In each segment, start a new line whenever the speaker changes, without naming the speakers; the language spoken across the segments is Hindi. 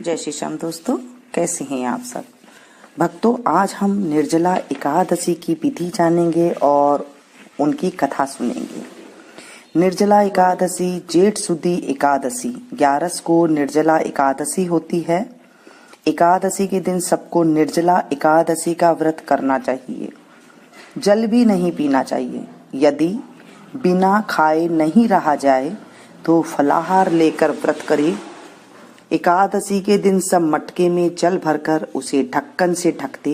जय श्री श्याम दोस्तों, कैसे हैं आप सब भक्तों। आज हम निर्जला एकादशी की विधि जानेंगे और उनकी कथा सुनेंगे। निर्जला एकादशी जेठ सुदी एकादशी 11 को निर्जला एकादशी होती है। एकादशी के दिन सबको निर्जला एकादशी का व्रत करना चाहिए। जल भी नहीं पीना चाहिए। यदि बिना खाए नहीं रहा जाए तो फलाहार लेकर व्रत करे। एकादशी के दिन सब मटके में जल भरकर उसे ढक्कन से ढक दे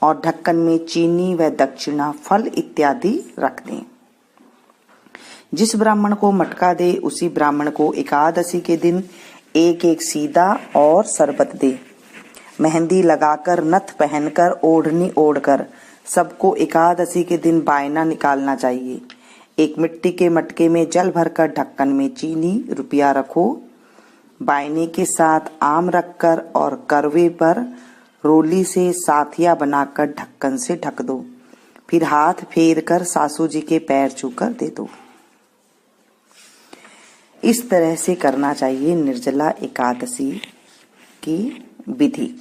और ढक्कन में चीनी व दक्षिणा फल इत्यादि रख दें। जिस ब्राह्मण को मटका दे उसी ब्राह्मण को एकादशी के दिन एक एक सीधा और शरबत दे। मेहंदी लगाकर, नथ पहनकर, ओढ़नी ओढ़कर सबको एकादशी के दिन बायना निकालना चाहिए। एक मिट्टी के मटके में जल भरकर ढक्कन में चीनी रुपया रखो। बायने के साथ आम रखकर और करवे पर रोली से साथिया बनाकर ढक्कन से ढक दो। फिर हाथ फेर कर सासू जी के पैर छूकर दे दो। इस तरह से करना चाहिए निर्जला एकादशी की विधि।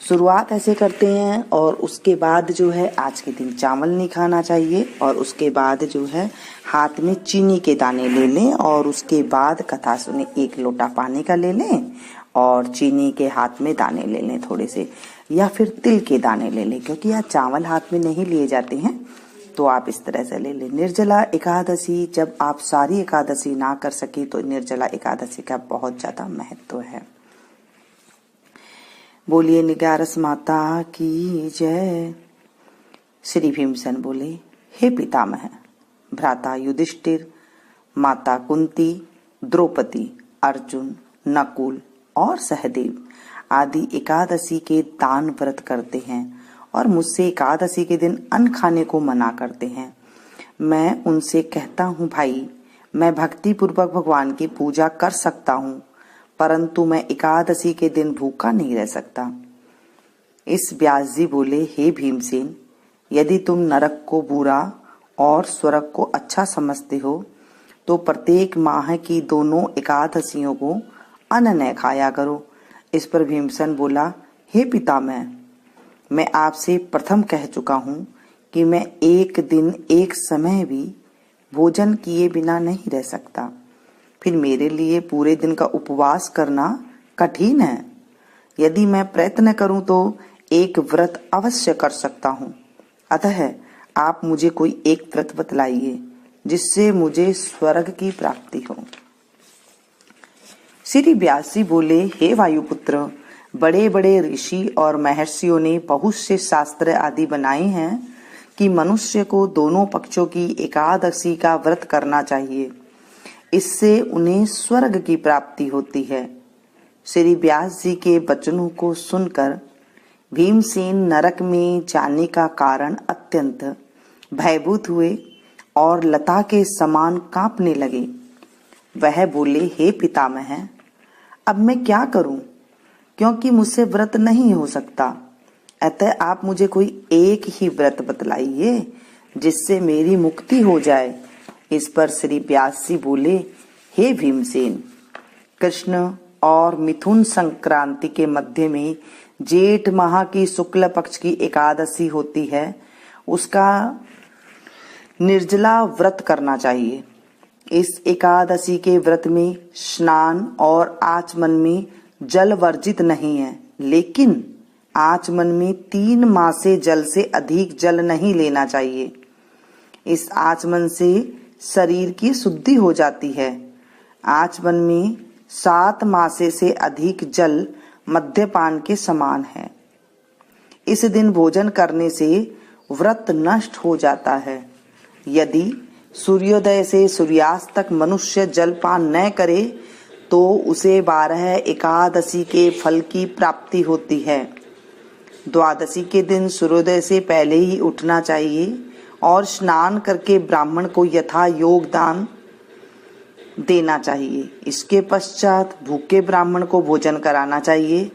शुरुआत ऐसे करते हैं और उसके बाद जो है आज के दिन चावल नहीं खाना चाहिए और उसके बाद जो है हाथ में चीनी के दाने ले लें और उसके बाद कथा सुने। 1 लोटा पानी का ले लें और चीनी के हाथ में दाने ले लें थोड़े से, या फिर तिल के दाने ले लें, क्योंकि यहाँ चावल हाथ में नहीं लिए जाते हैं तो आप इस तरह से ले लें। निर्जला एकादशी जब आप सारी एकादशी ना कर सके तो निर्जला एकादशी का बहुत ज्यादा महत्व है। बोलिए निगारस माता की जय। श्री भीमसेन बोले, हे पितामह, भ्राता युधिष्ठिर, माता कुंती, द्रौपदी, अर्जुन, नकुल और सहदेव आदि एकादशी के दान व्रत करते हैं और मुझसे एकादशी के दिन अन्न खाने को मना करते हैं। मैं उनसे कहता हूँ, भाई मैं भक्ति पूर्वक भगवान की पूजा कर सकता हूँ, परंतु मैं एकादशी के दिन भूखा नहीं रह सकता। इस व्यास जी बोले, हे भीमसेन, यदि तुम नरक को बुरा और स्वर्ग को अच्छा समझते हो तो प्रत्येक माह की दोनों एकादशियों को अन्न न खाया करो। इस पर भीमसेन बोला, हे पितामह, मैं आपसे प्रथम कह चुका हूँ कि मैं एक दिन एक समय भी भोजन किए बिना नहीं रह सकता। फिर मेरे लिए पूरे दिन का उपवास करना कठिन है। यदि मैं प्रयत्न करूं तो एक व्रत अवश्य कर सकता हूं। अतः आप मुझे कोई एक व्रत बतलाइए जिससे मुझे स्वर्ग की प्राप्ति हो। श्री व्यास जी बोले, हे वायुपुत्र, बड़े बड़े ऋषि और महर्षियों ने बहुत से शास्त्र आदि बनाए हैं कि मनुष्य को दोनों पक्षों की एकादशी का व्रत करना चाहिए। इससे उन्हें स्वर्ग की प्राप्ति होती है। श्री व्यास जी के वचनों को सुनकर भीमसेन नरक में जाने का कारण अत्यंत भयभीत हुए और लता के समान कांपने लगे। वह बोले, हे पितामह, अब मैं क्या करूं, क्योंकि मुझसे व्रत नहीं हो सकता। अतः आप मुझे कोई एक ही व्रत बतलाइए जिससे मेरी मुक्ति हो जाए। इस पर श्री व्यास जी बोले, हे भीमसेन, कृष्ण और मिथुन संक्रांति के मध्य में जेठ माह की शुक्ल पक्ष की एकादशी होती है, उसका निर्जला व्रत करना चाहिए। इस एकादशी के व्रत में स्नान और आचमन में जल वर्जित नहीं है, लेकिन आचमन में 3 मासे जल से अधिक जल नहीं लेना चाहिए। इस आचमन से शरीर की शुद्धि हो जाती है। आचमन में 7 मासे से अधिक जल मद्यपान के समान है। इस दिन भोजन करने से व्रत नष्ट हो जाता है। यदि सूर्योदय से सूर्यास्त तक मनुष्य जलपान न करे तो उसे 12 एकादशी के फल की प्राप्ति होती है। द्वादशी के दिन सूर्योदय से पहले ही उठना चाहिए और स्नान करके ब्राह्मण को यथा योगदान देना चाहिए। इसके पश्चात भूखे ब्राह्मण को भोजन कराना चाहिए।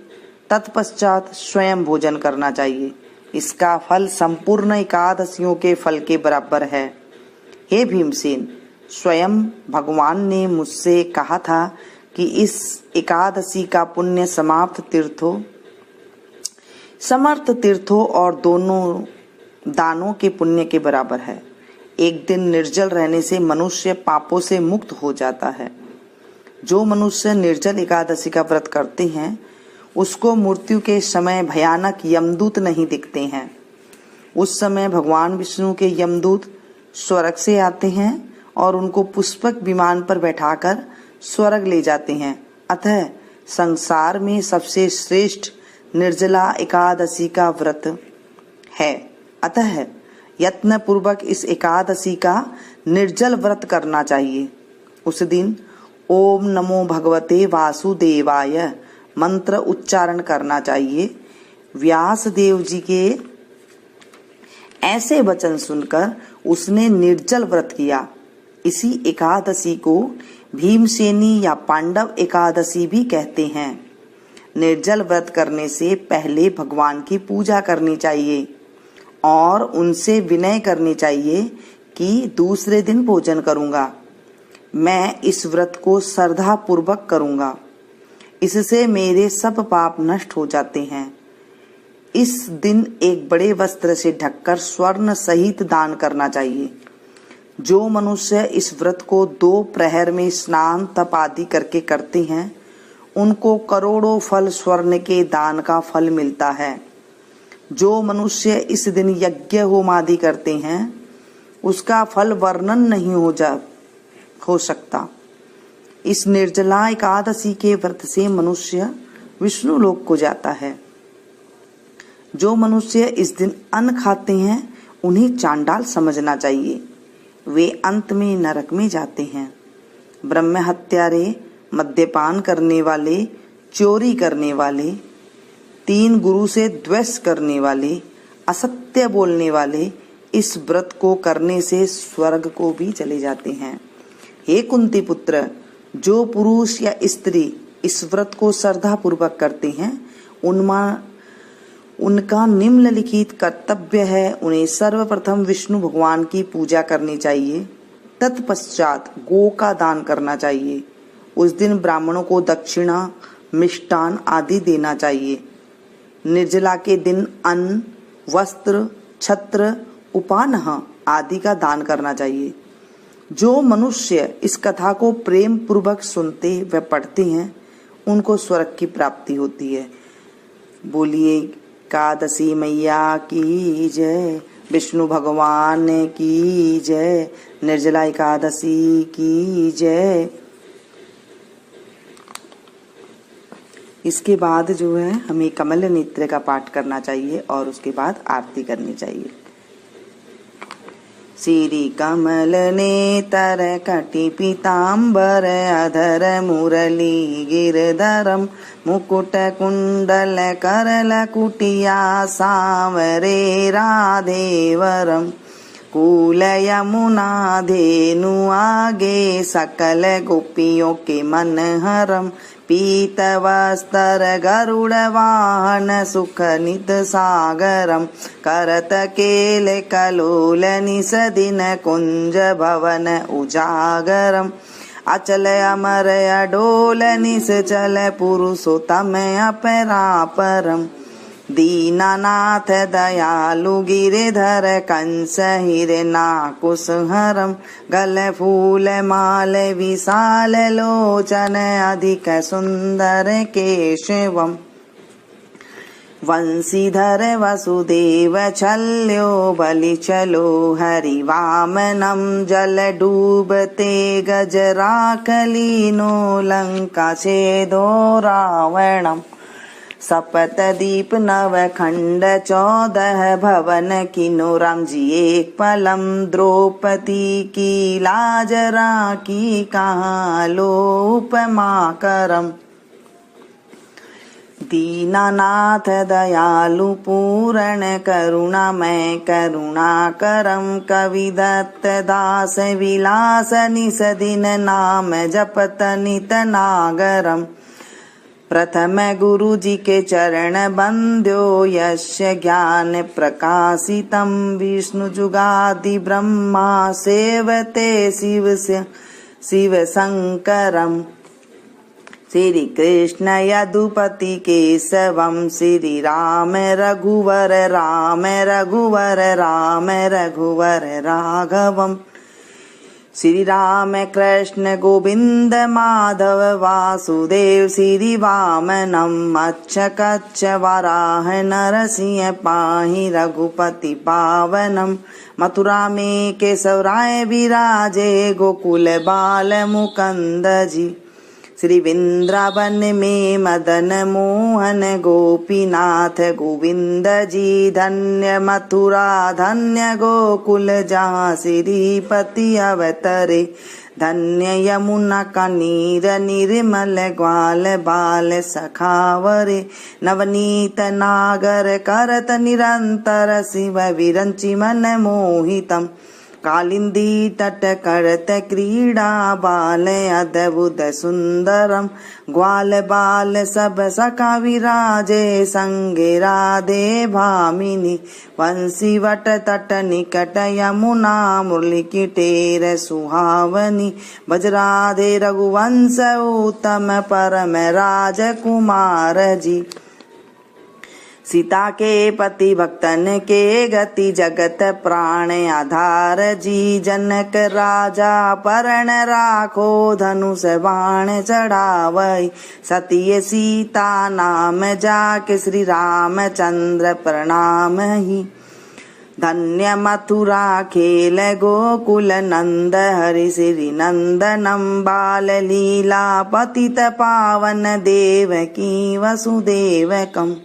तत्पश्चात स्वयं भोजन करना चाहिए। इसका फल संपूर्ण एकादशियों के फल के बराबर है। हे भीमसेन, स्वयं भगवान ने मुझसे कहा था कि इस एकादशी का पुण्य समर्थ तीर्थों और दोनों दानों के पुण्य के बराबर है। एक दिन निर्जल रहने से मनुष्य पापों से मुक्त हो जाता है। जो मनुष्य निर्जल एकादशी का व्रत करते हैं उसको मृत्यु के समय भयानक यमदूत नहीं दिखते हैं। उस समय भगवान विष्णु के यमदूत स्वर्ग से आते हैं और उनको पुष्पक विमान पर बैठाकर स्वर्ग ले जाते हैं। अतः संसार में सबसे श्रेष्ठ निर्जला एकादशी का व्रत है। अतः यत्न पूर्वक इस एकादशी का निर्जल व्रत करना चाहिए। उस दिन ओम नमो भगवते वासुदेवाय मंत्र उच्चारण करना चाहिए। व्यास देव जी के ऐसे वचन सुनकर उसने निर्जल व्रत किया। इसी एकादशी को भीमसेनी या पांडव एकादशी भी कहते हैं। निर्जल व्रत करने से पहले भगवान की पूजा करनी चाहिए और उनसे विनय करनी चाहिए कि दूसरे दिन भोजन करूंगा। मैं इस व्रत को श्रद्धा पूर्वक करूंगा, इससे मेरे सब पाप नष्ट हो जाते हैं। इस दिन एक बड़े वस्त्र से ढककर स्वर्ण सहित दान करना चाहिए। जो मनुष्य इस व्रत को 2 प्रहर में स्नान तप आदि करके करते हैं उनको करोड़ों फल स्वर्ण के दान का फल मिलता है। जो मनुष्य इस दिन यज्ञ होम आदि करते हैं उसका फल वर्णन नहीं हो सकता। इस निर्जला एकादशी के व्रत से मनुष्य विष्णु लोक को जाता है। जो मनुष्य इस दिन अन्न खाते हैं उन्हें चांडाल समझना चाहिए, वे अंत में नरक में जाते हैं। ब्रह्म हत्यारे, मद्यपान करने वाले, चोरी करने वाले, 3 गुरु से द्वेष करने वाले, असत्य बोलने वाले इस व्रत को करने से स्वर्ग को भी चले जाते हैं। हे कुंती पुत्र, जो पुरुष या स्त्री इस व्रत को श्रद्धा पूर्वक करते हैं उनका निम्नलिखित कर्तव्य है। उन्हें सर्वप्रथम विष्णु भगवान की पूजा करनी चाहिए, तत्पश्चात गो का दान करना चाहिए। उस दिन ब्राह्मणों को दक्षिणा, मिष्टान आदि देना चाहिए। निर्जला के दिन अन्न, वस्त्र, छत्र, उपानह आदि का दान करना चाहिए। जो मनुष्य इस कथा को प्रेम पूर्वक सुनते व पढ़ते हैं उनको स्वर्ग की प्राप्ति होती है। बोलिए एकादशी मैया की जय, विष्णु भगवान की जय, निर्जला एकादशी की जय। इसके बाद जो है हमें कमल नेत्र का पाठ करना चाहिए और उसके बाद आरती करनी चाहिए। श्री कमल नेतर कटि पीताम्बर अधर मुरली गिरधरम मुकुट कुंडल करल कुटिया सांवरे राधेवरम कूल यमुना धेनु आगे सकल गोपियों के मनहरम पीत वस्त्र गरुड़ वाहन सुख नित सागरम करत केल कलोल निस दिन कुंज भवन उजागरम अचल अमर अडोल निस चल पुरुषोत्तम अपरापरम दीनानाथ दयालु गिरिधर कंस हिरनाकुशहरम गल फूल माल विशाल लोचन अधिक सुंदर केशवम वंशीधर वसुदेव छल्यो बलि चलो हरि वामनम जल डूबते गजराकलीनो लंका छेदो रावणम सपत दीप नव खंड 14 भवन किनो राम जी एक पलम द्रौपदी की लाज राखी कहाँ लो उपमा करम दीनानाथ दयालु पूर्ण करुणामय करुणा करम कवि दत्त दास विलास निस दिन नाम जपत नित नागरम प्रथम गुरु जी के चरण बंद्यो यस्य ज्ञान प्रकाशितम विष्णु जुगादि ब्रह्मा सेवते शिव शंकरम श्री कृष्ण यदुपति केशवम श्री राम रघुवर राम रघुवर राम रघुवर राघवम श्री राम कृष्ण गोविंद माधव वासुदेव श्री वामनम अच्युत वराह नरसिंह पाहि रघुपति पावनम मथुरा में केशव राय विराजे गोकुल बाल मुकुंद जी श्री वृंदावन में मदन मोहन गोपीनाथ गोविंद जी धन्य मथुरा धन्य गोकुल जहाँ श्रीपति अवतरे धन्य यमुना का नीर निर्मल ग्वाल बाल सखावरे नवनीत नागर करत निरंतर शिव विरंचि मन मोहितम कालिंदी तट करत क्रीडा बाल अद्भुत सुंदरम ग्वाल बाल सब सखा विराजे संगे राधे भामिनी वंशी वट तट निकट यमुना मुरली की टेर सुहावनी बजराधे रघुवंश उत्तम परम राजकुमार जी सीता के पति भक्तन के गति जगत प्राण आधार जी जनक राजा परण राखो धनुष बाण चढ़ावई सतीय सीता नाम जाके श्री रामचंद्र प्रणाम ही धन्य मथुरा खेल गोकुल नंद हरि श्री नंदनम बाल लीला पतित पावन देवकी वसुदेवकम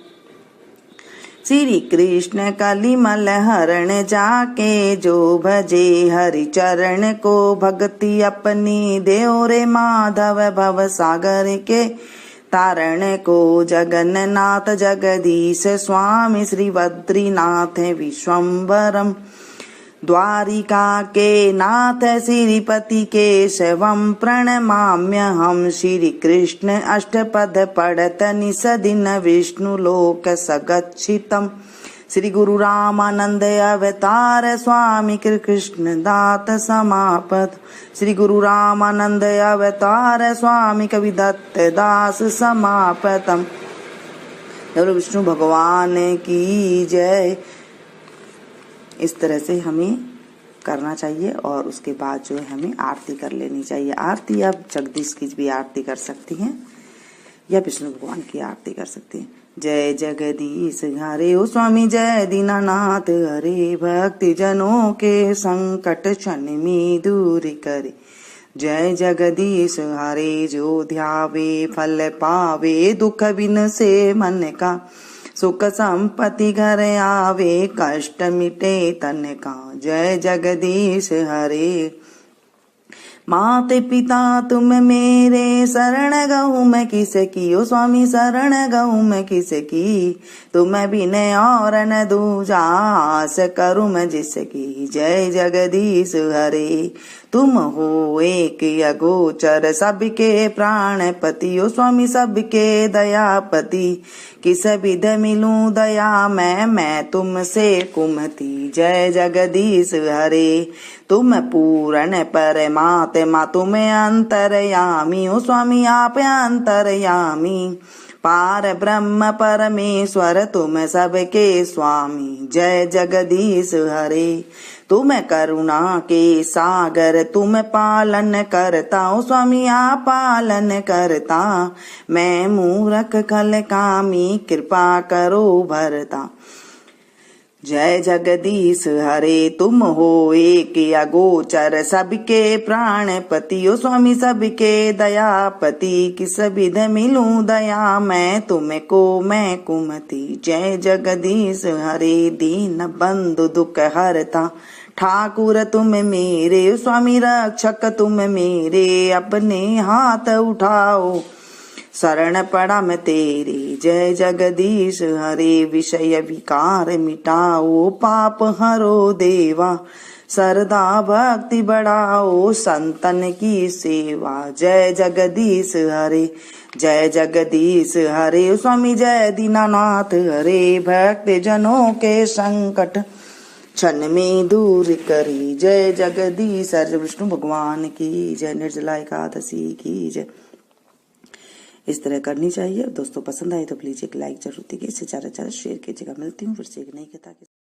श्री कृष्ण कलिमल हरण जाके जो भजे हरि चरण को भक्ति अपनी देव रे माधव भव सागर के तारण को जगन्नाथ जगदीश स्वामी श्री बद्रीनाथ विश्वम्भरम द्वारिका के नाथ श्रीपति केशवम प्रणमाम्य हम श्री कृष्ण अष्टपद पढ़त निस दिन विष्णु लोक सगच्छितम श्री गुरु रामानंद अवतार स्वामी कृष्ण दात समापत श्री गुरु रामानंद अवतार स्वामी कवि दत्त दास समापतम। विष्णु भगवान की जय। इस तरह से हमें करना चाहिए और उसके बाद जो है हमें आरती कर लेनी चाहिए। आरती आप जगदीश की भी आरती कर सकती हैं या विष्णु भगवान की आरती कर सकती हैं। जय जगदीश हरे ओ स्वामी जय दीनानाथ हरे भक्ति जनों के संकट क्षण में दूर करे। जय जगदीश हरे जो ध्यावे फल पावे दुख बिन से मन का सुख संपत्ति घर आवे कष्ट मिटे तन का। जय जगदीश हरे। माते पिता तुम मेरे शरण गहूँ मैं किसे की ओ स्वामी शरण गहूँ मैं किसे की तुम बिन और न दूजा आस करूँ मैं जिसकी। जय जगदीश हरे। तुम हो एक अगोचर सबके प्राणपति ओ स्वामी सबके दयापति किस विध मिलूं दया मैं तुमसे कुमति। जय जगदीश हरे। तुम पूर्ण परमात्मा तुम अंतरयामी ओ स्वामी आप अंतरयामी पार ब्रह्म परमेश्वर तुम सबके स्वामी। जय जगदीश हरे। तुम करुणा के सागर तुम पालन करता ओ स्वामी आप पालन करता मैं मूर्ख खल कामी कृपा करो भरता। जय जगदीश हरे। तुम हो एक अगोचर सबके प्राणपति ओ स्वामी सबके दयापति किस विध मिलूं दया मैं तुमको मैं कुमति। जय जगदीश हरे। दीन बंधु दुख हरता ठाकुर तुम मेरे स्वामी रक्षक तुम मेरे अपने हाथ उठाओ शरण पड़ा मैं तेरे। जय जगदीश हरे। विषय विकार मिटाओ पाप हरो देवा सरदा भक्ति बढ़ाओ संतन की सेवा। जय जगदीश हरे। जय जगदीश हरे। स्वामी जय दीनानाथ हरे भक्त जनों के संकट क्षण में दूर करी। जय जगदीश हरे। विष्णु भगवान की जय। निर्जला एकादशी की जय। इस तरह करनी चाहिए। दोस्तों पसंद आए तो प्लीज एक लाइक जरूर दीजिए, इसे ज़्यादा से ज़्यादा शेयर कीजिएगा। मिलती हूँ फिर से एक नई कथा के